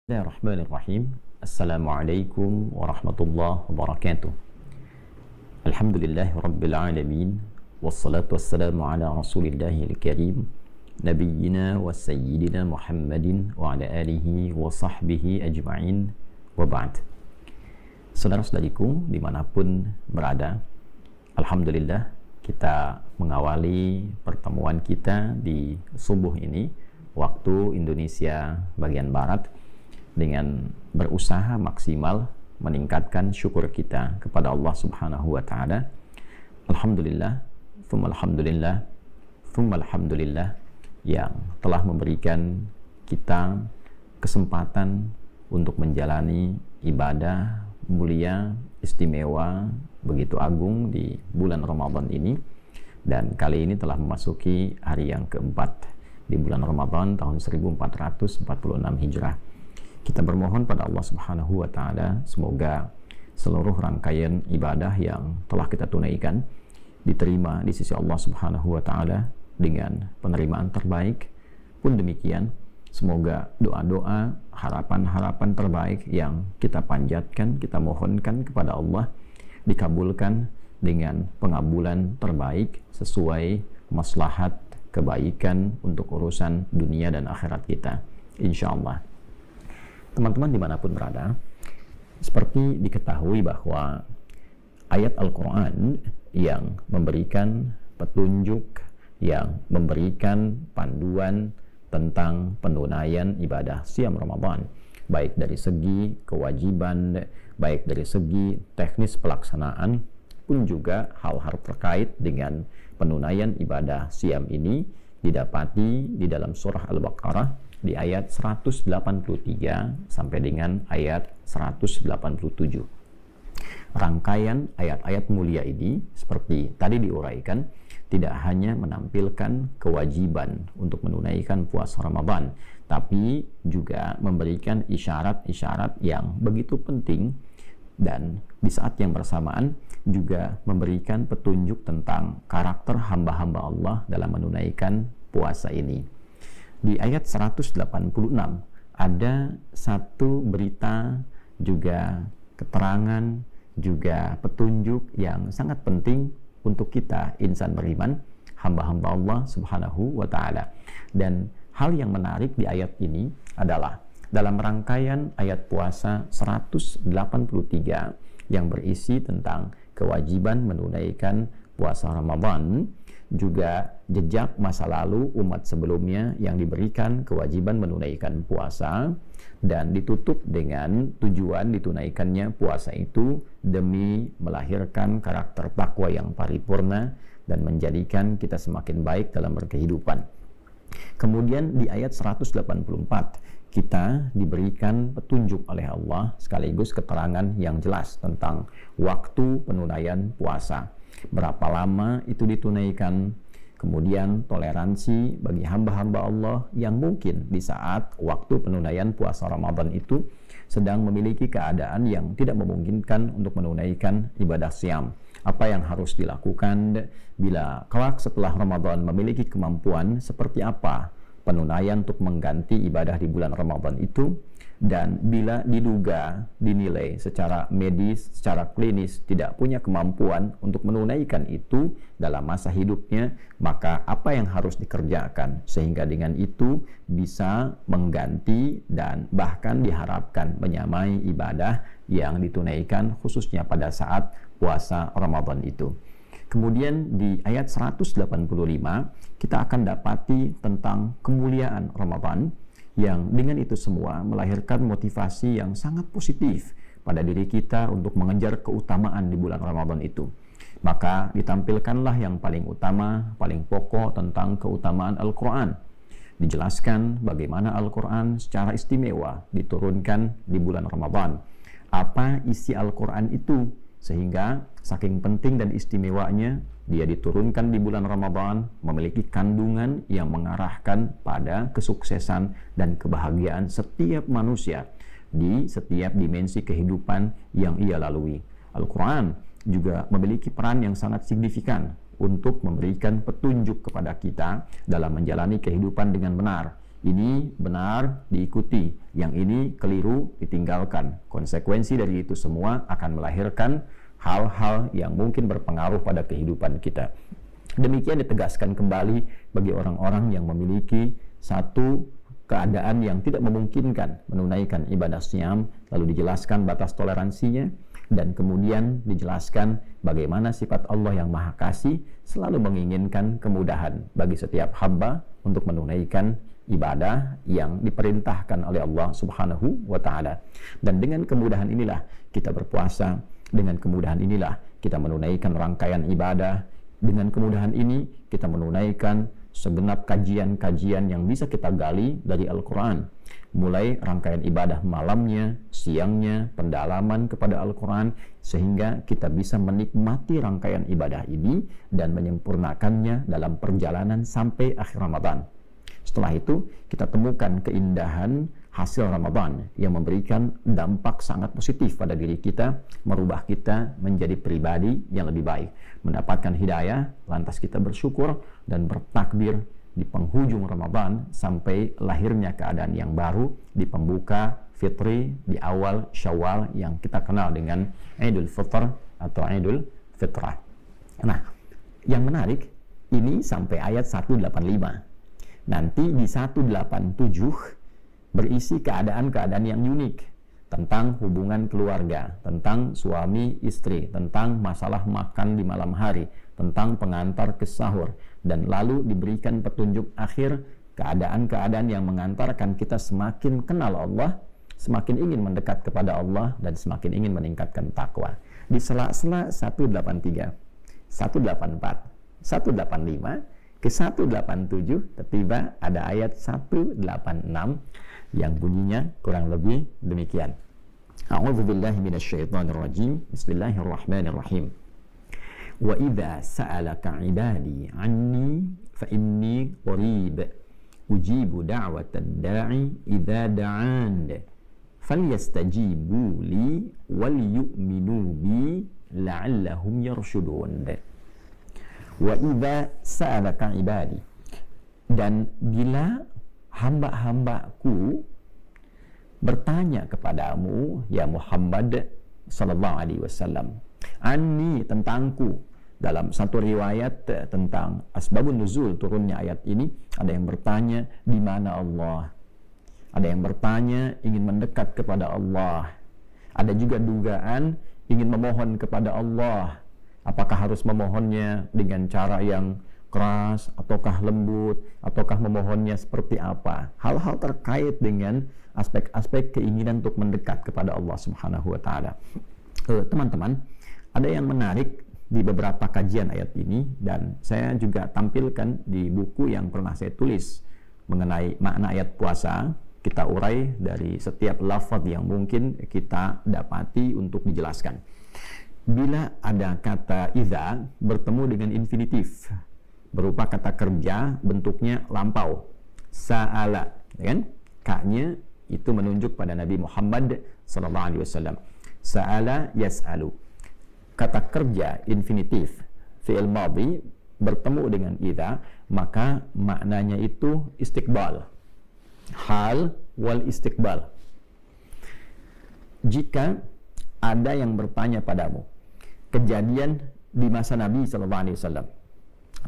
Bismillahirrahmanirrahim. Assalamualaikum warahmatullahi wabarakatuh. Alhamdulillahi rabbil alamin. Wassalatu wassalamu ala rasulillahil karim Nabiyyina wa sayyidina Muhammadin wa ala alihi wa sahbihi ajma'in wa ba'd. Saudara-saudariku dimanapun berada, Alhamdulillah kita mengawali pertemuan kita di subuh ini waktu Indonesia bagian Barat dengan berusaha maksimal meningkatkan syukur kita kepada Allah Subhanahu wa taala. Alhamdulillah, tsumma alhamdulillah, tsumma alhamdulillah yang telah memberikan kita kesempatan untuk menjalani ibadah mulia, istimewa, begitu agung di bulan Ramadan ini. Dan kali ini telah memasuki hari yang keempat di bulan Ramadan tahun 1446 Hijrah. Kita bermohon pada Allah Subhanahu wa taala semoga seluruh rangkaian ibadah yang telah kita tunaikan diterima di sisi Allah Subhanahu wa taala dengan penerimaan terbaik. Pun demikian, semoga doa-doa, harapan-harapan terbaik yang kita panjatkan, kita mohonkan kepada Allah dikabulkan dengan pengabulan terbaik sesuai maslahat kebaikan untuk urusan dunia dan akhirat kita, insyaallah. Teman-teman dimanapun berada, seperti diketahui bahwa ayat Al-Quran yang memberikan petunjuk, yang memberikan panduan tentang penunaian ibadah siam Ramadan, baik dari segi kewajiban, baik dari segi teknis pelaksanaan, pun juga hal-hal terkait dengan penunaian ibadah siam ini didapati di dalam surah Al-Baqarah di ayat 183 sampai dengan ayat 187. Rangkaian ayat-ayat mulia ini seperti tadi diuraikan tidak hanya menampilkan kewajiban untuk menunaikan puasa Ramadan, tapi juga memberikan isyarat-isyarat yang begitu penting, dan di saat yang bersamaan juga memberikan petunjuk tentang karakter hamba-hamba Allah dalam menunaikan puasa ini. Di ayat 186 ada satu berita, juga keterangan, juga petunjuk yang sangat penting untuk kita insan beriman, hamba-hamba Allah Subhanahu wa taala. Dan hal yang menarik di ayat ini adalah dalam rangkaian ayat puasa 183 yang berisi tentang kewajiban menunaikan puasa Ramadan, juga jejak masa lalu umat sebelumnya yang diberikan kewajiban menunaikan puasa, dan ditutup dengan tujuan ditunaikannya puasa itu demi melahirkan karakter takwa yang paripurna dan menjadikan kita semakin baik dalam berkehidupan. Kemudian di ayat 184 kita diberikan petunjuk oleh Allah sekaligus keterangan yang jelas tentang waktu penunaian puasa. Berapa lama itu ditunaikan, kemudian toleransi bagi hamba-hamba Allah yang mungkin di saat waktu penunaian puasa Ramadan itu sedang memiliki keadaan yang tidak memungkinkan untuk menunaikan ibadah siam. Apa yang harus dilakukan bila kelak setelah Ramadan memiliki kemampuan, seperti apa penunaian untuk mengganti ibadah di bulan Ramadan itu, dan bila diduga, dinilai secara medis, secara klinis tidak punya kemampuan untuk menunaikan itu dalam masa hidupnya, maka apa yang harus dikerjakan sehingga dengan itu bisa mengganti dan bahkan diharapkan menyamai ibadah yang ditunaikan khususnya pada saat puasa Ramadan itu. Kemudian di ayat 185 kita akan dapati tentang kemuliaan Ramadan, yang dengan itu semua melahirkan motivasi yang sangat positif pada diri kita untuk mengejar keutamaan di bulan Ramadan itu. Maka ditampilkanlah yang paling utama, paling pokok tentang keutamaan Al-Quran. Dijelaskan bagaimana Al-Quran secara istimewa diturunkan di bulan Ramadan. Apa isi Al-Quran itu, sehingga saking penting dan istimewanya dia diturunkan di bulan Ramadan, memiliki kandungan yang mengarahkan pada kesuksesan dan kebahagiaan setiap manusia di setiap dimensi kehidupan yang ia lalui. Al-Quran juga memiliki peran yang sangat signifikan untuk memberikan petunjuk kepada kita dalam menjalani kehidupan dengan benar. ini benar diikuti, yang ini keliru ditinggalkan. Konsekuensi dari itu semua akan melahirkan hal-hal yang mungkin berpengaruh pada kehidupan kita. Demikian ditegaskan kembali bagi orang-orang yang memiliki satu keadaan yang tidak memungkinkan menunaikan ibadah siam, lalu dijelaskan batas toleransinya, dan kemudian dijelaskan bagaimana sifat Allah yang Maha Kasih selalu menginginkan kemudahan bagi setiap hamba untuk menunaikan ibadah yang diperintahkan oleh Allah Subhanahu wa Ta'ala. Dan dengan kemudahan inilah kita berpuasa, dengan kemudahan inilah kita menunaikan rangkaian ibadah, dengan kemudahan ini kita menunaikan segenap kajian-kajian yang bisa kita gali dari Al-Quran, mulai rangkaian ibadah malamnya, siangnya, pendalaman kepada Al-Quran, sehingga kita bisa menikmati rangkaian ibadah ini dan menyempurnakannya dalam perjalanan sampai akhir Ramadan. Setelah itu kita temukan keindahan hasil Ramadan yang memberikan dampak sangat positif pada diri kita, merubah kita menjadi pribadi yang lebih baik, mendapatkan hidayah, lantas kita bersyukur dan bertakbir di penghujung Ramadan sampai lahirnya keadaan yang baru di pembuka fitri di awal Syawal yang kita kenal dengan Idul Fitr atau Idul Fitrah. Nah, yang menarik ini sampai ayat 185. Nanti di 187 berisi keadaan-keadaan yang unik tentang hubungan keluarga, tentang suami istri, tentang masalah makan di malam hari, tentang pengantar ke sahur, dan lalu diberikan petunjuk akhir keadaan-keadaan yang mengantarkan kita semakin kenal Allah, semakin ingin mendekat kepada Allah, dan semakin ingin meningkatkan takwa. Di sela-sela 183, 184, 185 ke 187 tiba ada ayat 186 yang bunyinya kurang lebih demikian. A'udzubillahi minasyaitonirrajim. Bismillahirrahmanirrahim. Wa idza sa'alaka 'ibadi 'anni fa inni qarib ujibu da'watad da'i idza da'an falyastajibu li wal yu'minu bi la'allahum yarshudun. Wa idza sa'alaka 'ibadi, dan bila hamba-hambaku bertanya kepadamu ya Muhammad sallallahu alaihi wasallam, anni, tentangku. Dalam satu riwayat tentang asbabun nuzul turunnya ayat ini, ada yang bertanya di mana Allah, ada yang bertanya ingin mendekat kepada Allah, ada juga dugaan ingin memohon kepada Allah. Apakah harus memohonnya dengan cara yang keras, ataukah lembut, ataukah memohonnya seperti apa? Hal-hal terkait dengan aspek-aspek keinginan untuk mendekat kepada Allah Subhanahu wa Ta'ala. Teman-teman, ada yang menarik di beberapa kajian ayat ini, dan saya juga tampilkan di buku yang pernah saya tulis mengenai makna ayat puasa. Kita urai dari setiap lafaz yang mungkin kita dapati untuk dijelaskan. Bila ada kata idza bertemu dengan infinitif berupa kata kerja bentuknya lampau, sa'ala, kan? Ka-nya itu menunjuk pada Nabi Muhammad sallallahu alaihi wasallam. Sa'ala yas'alu. Kata kerja infinitif fi'il madhi bertemu dengan idza, maka maknanya itu istiqbal. Hal wal istiqbal. Jika ada yang bertanya padamu, kejadian di masa Nabi SAW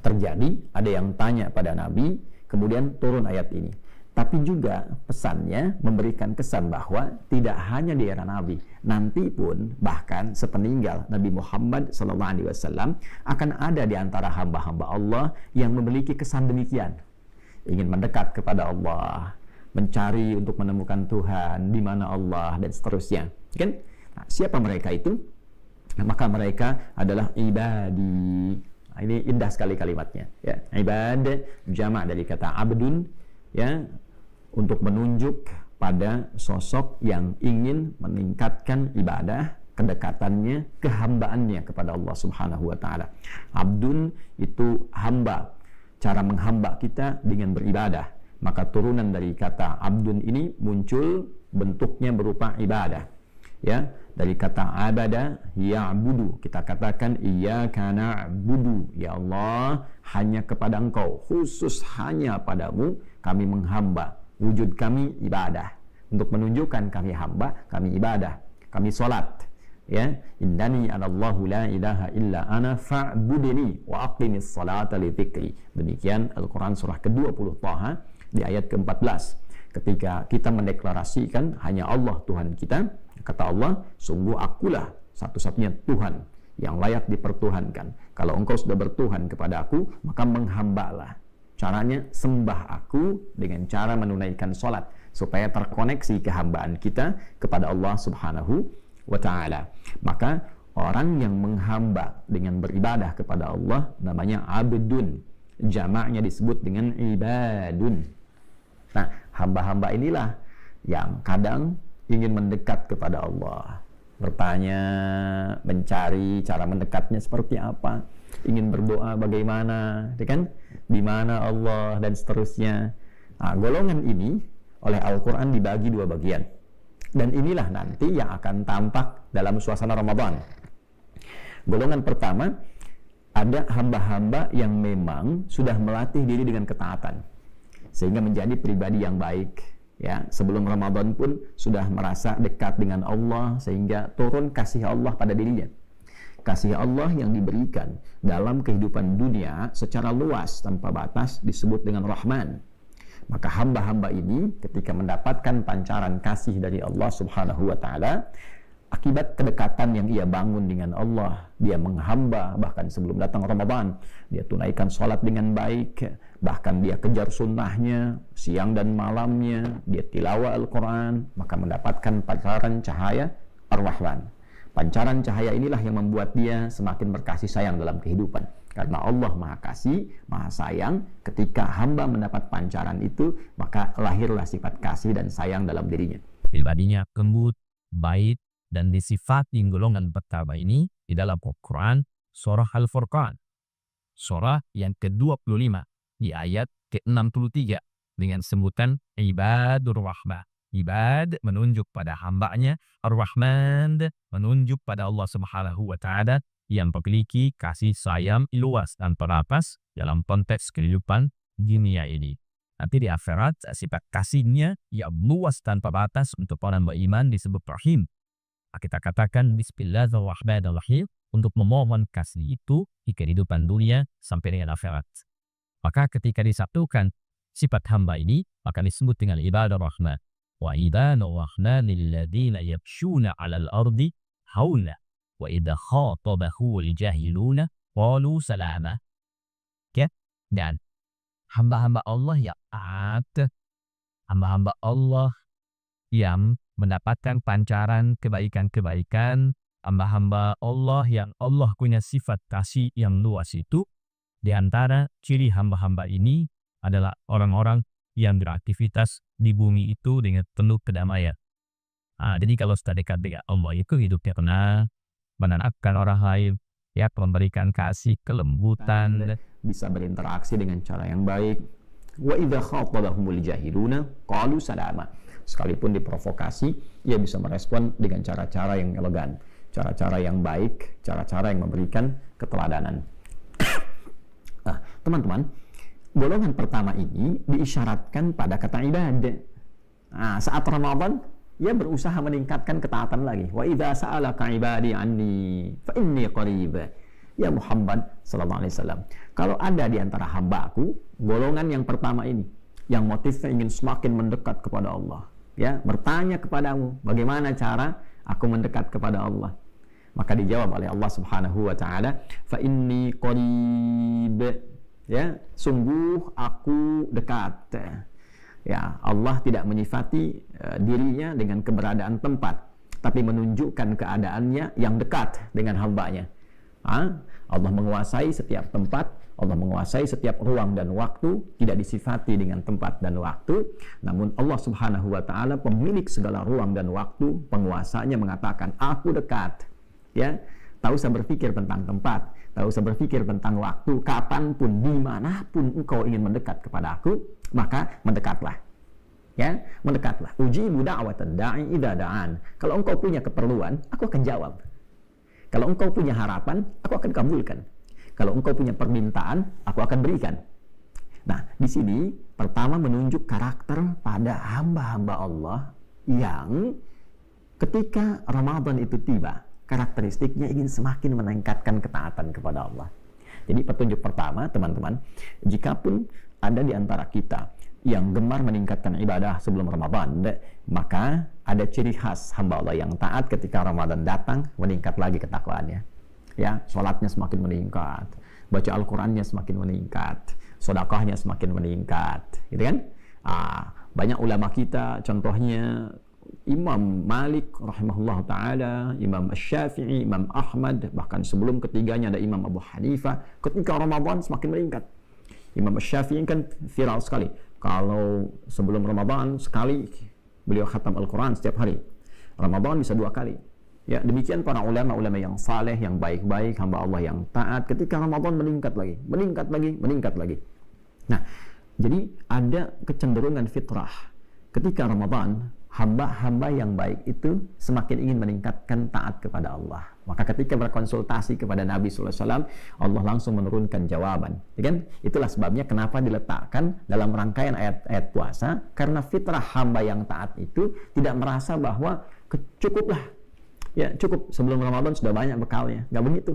terjadi, ada yang tanya pada Nabi, kemudian turun ayat ini. Tapi juga pesannya memberikan kesan bahwa tidak hanya di era Nabi, nanti pun bahkan sepeninggal Nabi Muhammad SAW akan ada di antara hamba-hamba Allah yang memiliki kesan demikian, ingin mendekat kepada Allah, mencari untuk menemukan Tuhan, di mana Allah, dan seterusnya. Kan? Nah, siapa mereka itu? Maka mereka adalah ibadi. Nah, ini indah sekali kalimatnya, ya. Ibad jamak dari kata abdun, ya, untuk menunjuk pada sosok yang ingin meningkatkan ibadah, kedekatannya, kehambaannya kepada Allah Subhanahu wa Ta'ala. Abdun itu hamba, cara menghamba kita dengan beribadah. Maka turunan dari kata abdun ini muncul bentuknya berupa ibadah, ya. Dari kata abada ya'budu, kita katakan iyyaka na'budu, ya Allah, hanya kepada Engkau, khusus hanya padamu kami menghamba. wujud kami ibadah. Untuk menunjukkan kami hamba, kami ibadah, kami salat. Ya, innani anallahu la ilaha illa ana fa'budni wa aqimis salata li dzikri. Demikian Al-Qur'an surah ke-20 Thaha di ayat ke-14. Ketika kita mendeklarasikan hanya Allah Tuhan kita, kata Allah, sungguh akulah satu-satunya Tuhan yang layak dipertuhankan. Kalau engkau sudah bertuhan kepada aku, maka menghambalah. Caranya sembah aku dengan cara menunaikan salat supaya terkoneksi kehambaan kita kepada Allah Subhanahu wa ta'ala. Maka orang yang menghamba dengan beribadah kepada Allah namanya abdun. Jamaknya disebut dengan ibadun. Nah, hamba-hamba inilah yang kadang ingin mendekat kepada Allah, bertanya, mencari cara mendekatnya seperti apa, ingin berdoa bagaimana, kan? Di mana Allah dan seterusnya. Nah, golongan ini oleh Al-Quran dibagi dua bagian. Dan inilah nanti yang akan tampak dalam suasana Ramadan. Golongan pertama, ada hamba-hamba yang memang sudah melatih diri dengan ketaatan, sehingga menjadi pribadi yang baik. Ya, sebelum Ramadan pun sudah merasa dekat dengan Allah, sehingga turun kasih Allah pada dirinya. Kasih Allah yang diberikan dalam kehidupan dunia secara luas tanpa batas disebut dengan Rahman. Maka hamba-hamba ini ketika mendapatkan pancaran kasih dari Allah Subhanahu wa ta'ala, akibat kedekatan yang ia bangun dengan Allah, dia menghamba bahkan sebelum datang Ramadan, dia tunaikan sholat dengan baik, bahkan dia kejar sunnahnya siang dan malamnya, dia tilawah Al-Quran, maka mendapatkan pancaran cahaya Ar-Rahman. Pancaran cahaya inilah yang membuat dia semakin berkasih sayang dalam kehidupan. Karena Allah Maha Kasih, Maha Sayang, ketika hamba mendapat pancaran itu, maka lahirlah sifat kasih dan sayang dalam dirinya. Pribadinya lembut, baik, dan disifati golongan pertama ini di dalam Al-Quran, surah Al-Furqan, surah yang ke-25, di ayat ke-63, dengan sebutan Ibadur Rahman. Ibad menunjuk pada hambanya, Ar-Rahman menunjuk pada Allah Subhanahu wa ta'ala yang memiliki kasih sayang luas dan terapas dalam konteks kehidupan dunia ini. Nanti di akhirat sifat kasihnya yang luas tanpa batas untuk orang beriman disebut Rahim. Kita katakan Bismillahirrahmanirrahim untuk memohon kasih itu di kehidupan dunia sampai dengan akhirat. Maka ketika disatukan sifat hamba ini, maka disebut dengan ibadah rahman. Wa ibadah rahman lilladzina yamshuna 'alal ardi hauna wa idza khatabahul jahiluna qalu salama. Ya, dan hamba-hamba Allah yang taat, hamba-hamba Allah yang mendapatkan pancaran kebaikan-kebaikan, hamba-hamba Allah yang Allah punya sifat kasih yang luas itu. Di antara ciri hamba-hamba ini adalah orang-orang yang beraktivitas di bumi itu dengan penuh kedamaian. Jadi kalau sudah dekat dengan Allah itu hidupnya tenang, menenangkan orang lain, ya, memberikan kasih, kelembutan, bisa berinteraksi dengan cara yang baik. Wa idza khatabahumul jahiluna qalu salama. Sekalipun diprovokasi, ia bisa merespon dengan cara-cara yang elegan, cara-cara yang baik, cara-cara yang memberikan keteladanan. Nah, teman-teman, golongan pertama ini diisyaratkan pada kata ibadah. Nah, saat Ramadan, ia berusaha meningkatkan ketaatan lagi. Wa idza sa'alaka ibadi anni fa inni qarib. Ya Muhammad sallallahu alaihi wasallam, kalau ada di antara hamba-Aku golongan yang pertama ini yang motifnya ingin semakin mendekat kepada Allah, ya, bertanya kepadamu bagaimana cara aku mendekat kepada Allah, maka dijawab oleh Allah Subhanahu wa taala, fa inni qarib. Ya, sungguh aku dekat. Ya, Allah tidak menyifati dirinya dengan keberadaan tempat, tapi menunjukkan keadaannya yang dekat dengan hambanya. Allah menguasai setiap tempat, Allah menguasai setiap ruang dan waktu, tidak disifati dengan tempat dan waktu. Namun Allah Subhanahu wa taala pemilik segala ruang dan waktu, penguasanya mengatakan, aku dekat. Ya, tak usah berpikir tentang tempat, tak usah berpikir tentang waktu, kapanpun, dimanapun engkau ingin mendekat kepada Aku, maka mendekatlah. Ya, mendekatlah. Ujibu da'watad da'i idza da'an. Kalau engkau punya keperluan, aku akan jawab. Kalau engkau punya harapan, aku akan kabulkan. Kalau engkau punya permintaan, aku akan berikan. Nah, di sini Pertama, menunjuk karakter pada hamba-hamba Allah yang ketika Ramadan itu tiba, karakteristiknya ingin semakin meningkatkan ketaatan kepada Allah. Jadi petunjuk pertama, teman-teman, jikapun ada di antara kita yang gemar meningkatkan ibadah sebelum Ramadan, maka ada ciri khas hamba Allah yang taat ketika Ramadan datang, meningkat lagi ketakwaannya. Ya, sholatnya semakin meningkat, baca Al-Qurannya semakin meningkat, sedekahnya semakin meningkat, gitu kan? Banyak ulama kita, contohnya Imam Malik rahimahullah ta'ala, Imam Syafi'i, Imam Ahmad, bahkan sebelum ketiganya ada Imam Abu Hanifah, ketika Ramadan semakin meningkat. Imam Syafi'i kan viral sekali, kalau sebelum Ramadan sekali beliau khatam Al-Quran setiap hari, Ramadan bisa 2 kali. Ya, demikian para ulama-ulama yang saleh, yang baik-baik, hamba Allah yang taat, ketika Ramadan meningkat lagi, meningkat lagi, meningkat lagi. Nah, jadi ada kecenderungan fitrah ketika Ramadan, hamba-hamba yang baik itu semakin ingin meningkatkan taat kepada Allah. Maka ketika berkonsultasi kepada Nabi SAW, Allah langsung menurunkan jawaban. Ya kan? Itulah sebabnya kenapa diletakkan dalam rangkaian ayat-ayat puasa, karena fitrah hamba yang taat itu tidak merasa bahwa cukuplah. Ya, cukup sebelum Ramadan sudah banyak bekalnya. Nggak begitu.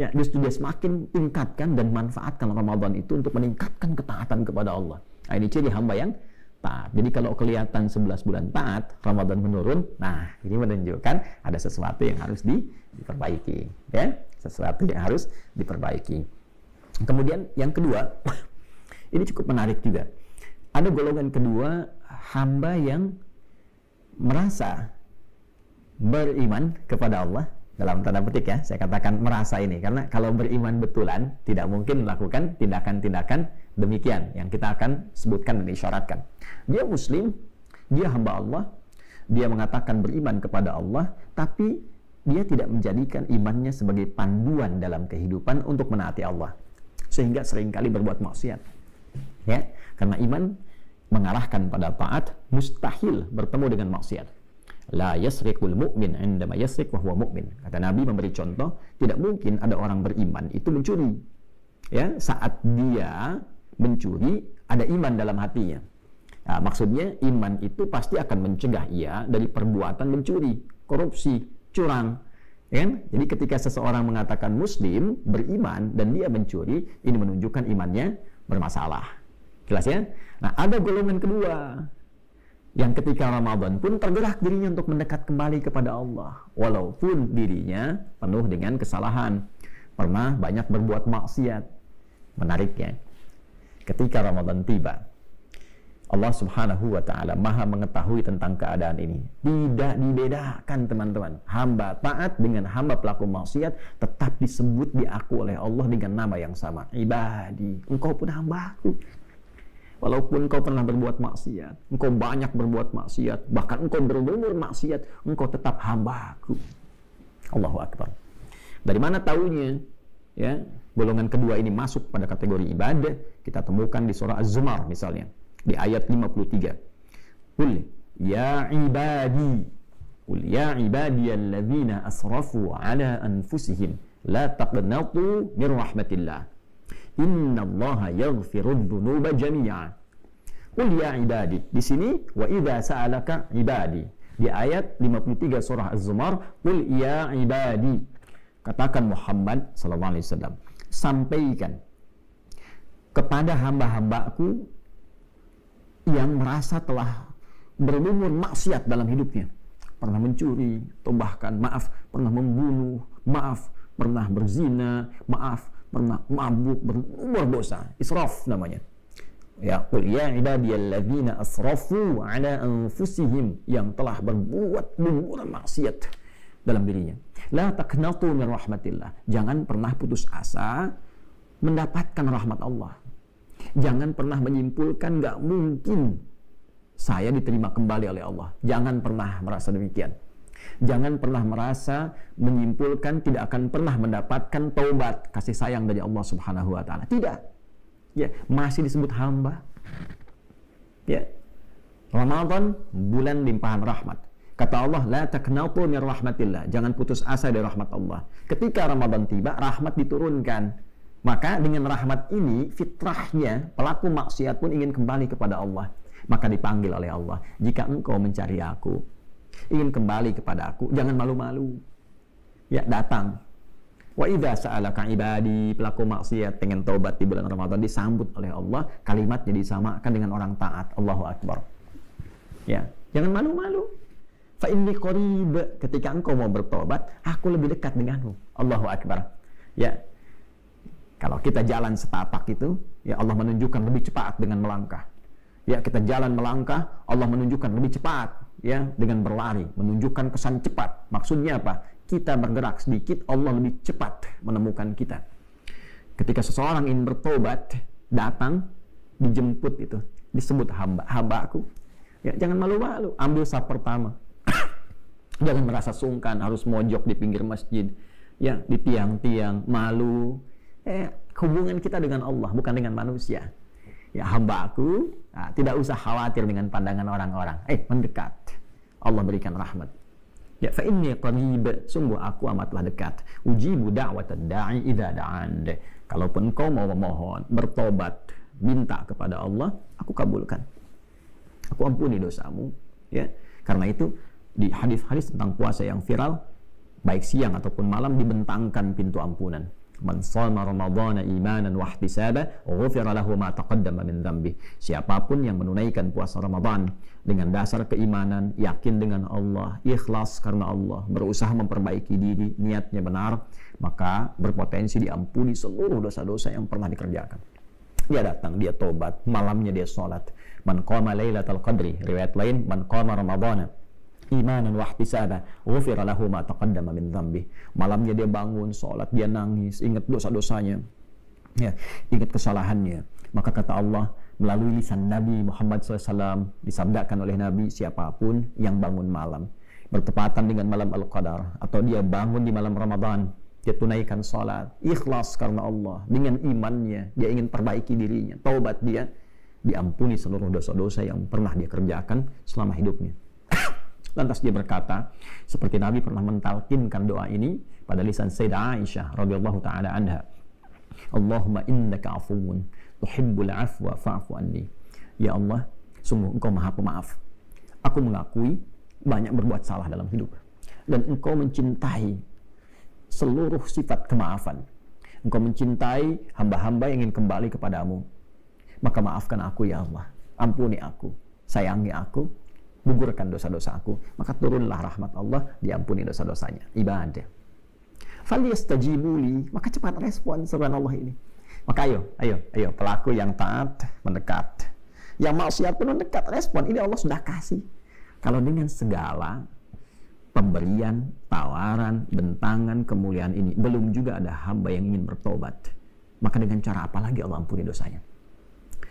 Ya, justru dia semakin tingkatkan dan manfaatkan Ramadan itu untuk meningkatkan ketaatan kepada Allah. Nah, ini ciri hamba yang taat. Jadi kalau kelihatan 11 bulan taat, Ramadan menurun, nah ini menunjukkan ada sesuatu yang harus diperbaiki. Ya, sesuatu yang harus diperbaiki. Kemudian yang kedua, ini cukup menarik juga. Ada golongan kedua, hamba yang merasa beriman kepada Allah, dalam tanda petik ya, saya katakan merasa ini, karena kalau beriman betulan tidak mungkin melakukan tindakan-tindakan demikian yang kita akan sebutkan dan isyaratkan. Dia muslim, dia hamba Allah, dia mengatakan beriman kepada Allah, tapi dia tidak menjadikan imannya sebagai panduan dalam kehidupan untuk menaati Allah, sehingga seringkali berbuat maksiat. Ya, karena iman mengarahkan pada taat, mustahil bertemu dengan maksiat. La yasriqul mu'min indama yasriq wa huwa mu'min. Kata Nabi memberi contoh, tidak mungkin ada orang beriman itu mencuri. Ya, saat dia mencuri ada iman dalam hatinya. Nah, maksudnya iman itu pasti akan mencegah ia dari perbuatan mencuri, korupsi, curang. Ya, jadi ketika seseorang mengatakan muslim, beriman, dan dia mencuri, ini menunjukkan imannya bermasalah. Jelas ya? Nah, ada golongan kedua yang ketika Ramadan pun tergerak dirinya untuk mendekat kembali kepada Allah, walaupun dirinya penuh dengan kesalahan, pernah banyak berbuat maksiat. Menariknya, ketika Ramadan tiba, Allah Subhanahu wa ta'ala maha mengetahui tentang keadaan ini. Tidak dibedakan, teman-teman. Hamba taat dengan hamba pelaku maksiat tetap disebut, diaku oleh Allah dengan nama yang sama. Ibadi, engkau pun hambaku. Walaupun engkau pernah berbuat maksiat, engkau banyak berbuat maksiat, bahkan engkau berumur maksiat, engkau tetap hambaku. Allahu Akbar. Dari mana taunya? Ya, golongan kedua ini masuk pada kategori ibadah. Kita temukan di surah Az-Zumar misalnya, di ayat 53. Qul ya ibadi, qul ya ibadiyalladzina asrafu ala anfusihim, la taqnatu min rahmatillah. Inna allaha yaghfirudz dzunuba jami'a. Qul ya ibadi. Di sini wa idza sa'alaka ibadi. Di ayat 53 surah Az-Zumar, qul ya ibadi. Katakan Muhammad sallallahu alaihi wasallam, sampaikan kepada hamba-hambaku yang merasa telah berumur maksiat dalam hidupnya. Pernah mencuri, atau bahkan maaf, pernah membunuh, maaf, pernah berzina, maaf, pernah mabuk, berumur dosa, israf namanya. Ya, qul ya ibadiyalladzina asrafu ala anfusihim, yang telah berbuat maksiat dalam dirinya. La taqnatu min rahmatillah. Jangan pernah putus asa mendapatkan rahmat Allah. Jangan pernah menyimpulkan nggak mungkin saya diterima kembali oleh Allah. Jangan pernah merasa demikian. Jangan pernah merasa menyimpulkan tidak akan pernah mendapatkan taubat, kasih sayang dari Allah Subhanahu wa ta'ala. Tidak. Ya, masih disebut hamba. Ya. Ramadan bulan limpahan rahmat. Kata Allah, la taqnatu min rahmatillah. Jangan putus asa dari rahmat Allah. Ketika Ramadan tiba, rahmat diturunkan. Maka dengan rahmat ini, fitrahnya pelaku maksiat pun ingin kembali kepada Allah. Maka dipanggil oleh Allah, jika engkau mencari aku, ingin kembali kepada aku, jangan malu-malu. Ya, datang. Wa idza sa'alaka ibadi, pelaku maksiat pengen taubat di bulan Ramadan, disambut oleh Allah, kalimatnya disamakan dengan orang taat. Allahu Akbar. Ya, jangan malu-malu. Fa inni qarib, ketika engkau mau bertobat, aku lebih dekat denganmu. Allahu Akbar. Ya. Kalau kita jalan setapak itu, ya Allah menunjukkan lebih cepat dengan melangkah. Ya, kita jalan melangkah, Allah menunjukkan lebih cepat, ya, dengan berlari, menunjukkan kesan cepat. Maksudnya apa? Kita bergerak sedikit, Allah lebih cepat menemukan kita. Ketika seseorang ingin bertobat, datang, dijemput itu, disebut hamba-hambaku. Ya, jangan malu-malu, ambil saf pertama. Jangan merasa sungkan, harus mojok di pinggir masjid, ya, di tiang-tiang, malu. Hubungan kita dengan Allah, bukan dengan manusia. Ya, hamba-aku, nah, tidak usah khawatir dengan pandangan orang-orang. Mendekat. Allah berikan rahmat. Ya, fa inni qarib, sungguh aku amatlah dekat. Ujibu da'watad da'i idza da'an. Kalaupun engkau mau memohon, bertobat, minta kepada Allah, aku kabulkan. Aku ampuni dosamu, ya. Karena itu di hadis-hadis tentang puasa yang viral, baik siang ataupun malam, dibentangkan pintu ampunan. Man shoma ramadhana imanan wa ihtisaba ghufira lahu ma taqaddama min dhanbi. Siapapun yang menunaikan puasa Ramadan dengan dasar keimanan, yakin dengan Allah, ikhlas karena Allah, berusaha memperbaiki diri, niatnya benar, maka berpotensi diampuni seluruh dosa-dosa yang pernah dikerjakan. Dia datang, dia tobat, malamnya dia sholat. Man qama lailatal qadri, riwayat lain, man qama ramadhana imanan wa ihtisaba ghufira lahu ma taqaddama min dhanbi. Malamnya dia bangun sholat, dia nangis, ingat dosa-dosanya, ya, ingat kesalahannya. Maka kata Allah melalui lisan Nabi Muhammad SAW, disabdakan oleh Nabi, siapapun yang bangun malam bertepatan dengan malam Al-Qadar, atau dia bangun di malam Ramadan, dia tunaikan sholat, ikhlas karena Allah, dengan imannya, dia ingin perbaiki dirinya, taubat dia, diampuni seluruh dosa-dosa yang pernah dia kerjakan selama hidupnya. Lantas dia berkata, seperti Nabi pernah mentalkinkan doa ini pada lisan Sayyidah Aisyah radhiyallahu taala anha, Allahumma innaka afuwun tuhibbul afwa fa'fu anni. Ya Allah, sungguh engkau maha pemaaf. Aku mengakui banyak berbuat salah dalam hidup, dan engkau mencintai seluruh sifat kemaafan. Engkau mencintai hamba-hamba yang ingin kembali kepadamu. Maka maafkan aku ya Allah, ampuni aku, sayangi aku, gugurkan dosa-dosa aku. Maka turunlah rahmat Allah, diampuni dosa-dosanya. Ibadah. Falyastajibuli, maka cepat respon seruan Allah ini. Maka ayo pelaku yang taat mendekat, yang maksiat pun mendekat, respon. Ini Allah sudah kasih. Kalau dengan segala pemberian, tawaran, bentangan, kemuliaan ini, belum juga ada hamba yang ingin bertobat, maka dengan cara apa lagi Allah ampuni dosanya?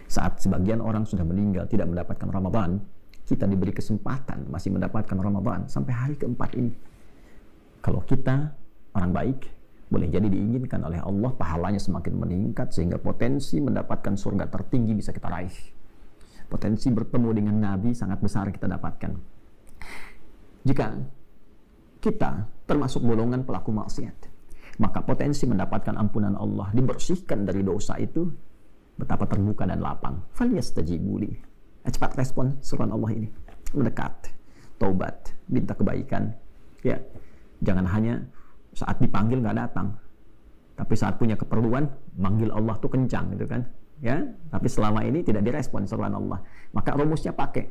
Saat sebagian orang sudah meninggal tidak mendapatkan Ramadan, kita diberi kesempatan masih mendapatkan Ramadan sampai hari keempat ini. Kalau kita orang baik, boleh jadi diinginkan oleh Allah pahalanya semakin meningkat sehingga potensi mendapatkan surga tertinggi bisa kita raih. Potensi bertemu dengan Nabi sangat besar kita dapatkan. Jika kita termasuk golongan pelaku maksiat, maka potensi mendapatkan ampunan Allah, dibersihkan dari dosa itu betapa terbuka dan lapang. Falyastajibuli. Cepat respon seruan Allah ini, mendekat, taubat, minta kebaikan. Ya, jangan hanya saat dipanggil nggak datang, tapi saat punya keperluan manggil Allah tuh kencang gitu kan, ya. Tapi selama ini tidak direspon seruan Allah, maka rumusnya pakai,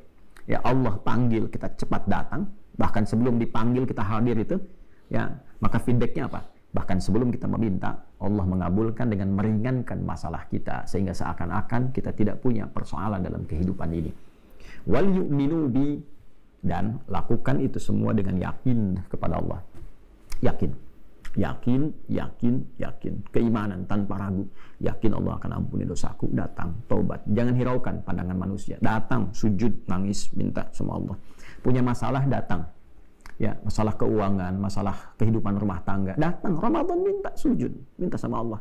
ya Allah panggil kita cepat datang, bahkan sebelum dipanggil kita hadir itu, ya. Maka feedbacknya apa? Bahkan sebelum kita meminta, Allah mengabulkan dengan meringankan masalah kita, sehingga seakan-akan kita tidak punya persoalan dalam kehidupan ini. Wal yu'minu bi, dan lakukan itu semua dengan yakin kepada Allah. Yakin, keimanan tanpa ragu. Yakin Allah akan ampuni dosaku, datang, taubat. Jangan hiraukan pandangan manusia. Datang, sujud, nangis, minta sama Allah. Punya masalah, datang. Ya, masalah keuangan, masalah kehidupan rumah tangga, datang Ramadan, minta sujud, minta sama Allah.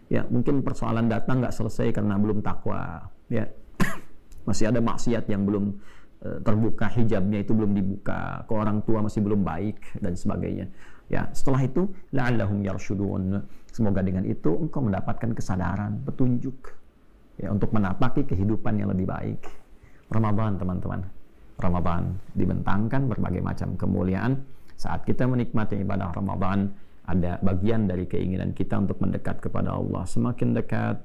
Ya, mungkin persoalan datang nggak selesai karena belum takwa, ya. Masih ada maksiat yang belum terbuka, hijabnya itu belum dibuka, ke orang tua masih belum baik dan sebagainya. Ya, setelah itu la'allahum yarshudun. Semoga dengan itu engkau mendapatkan kesadaran, petunjuk ya untuk menapaki kehidupan yang lebih baik. Ramadan, teman-teman. Ramadan dibentangkan berbagai macam kemuliaan. Saat kita menikmati ibadah Ramadan, ada bagian dari keinginan kita untuk mendekat kepada Allah. Semakin dekat,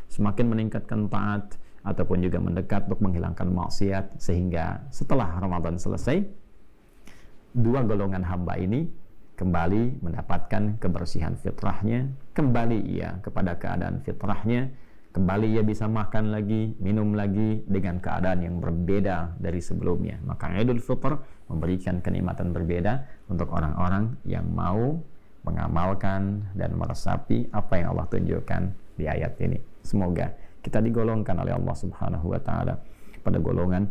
semakin meningkatkan taat, ataupun juga mendekat untuk menghilangkan maksiat, sehingga setelah Ramadan selesai, dua golongan hamba ini kembali mendapatkan kebersihan fitrahnya, kembali ia kepada keadaan fitrahnya, kembali ia bisa makan lagi, minum lagi dengan keadaan yang berbeda dari sebelumnya. Maka Idul Fitr memberikan kenikmatan berbeda untuk orang-orang yang mau mengamalkan dan meresapi apa yang Allah tunjukkan di ayat ini. Semoga kita digolongkan oleh Allah Subhanahu wa taala pada golongan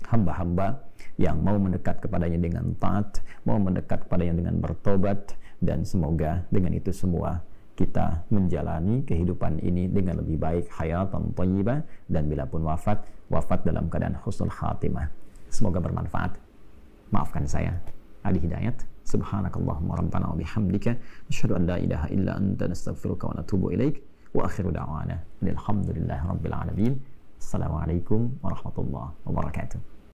hamba-hamba yang mau mendekat kepadanya dengan taat, mau mendekat kepadanya dengan bertobat, dan semoga dengan itu semua kita menjalani kehidupan ini dengan lebih baik, hayatan thayyibah, dan bila pun wafat dalam keadaan husnul khatimah. Semoga bermanfaat. Maafkan saya, Adi Hidayat. Subhanakallahumma rabbana wa bihamdika asyhadu an la ilaha illa anta nastaghfiruka wa natubu ilaik. Wa akhiru da'wana alhamdulillahi rabbil alamin. Assalamualaikum warahmatullahi wabarakatuh.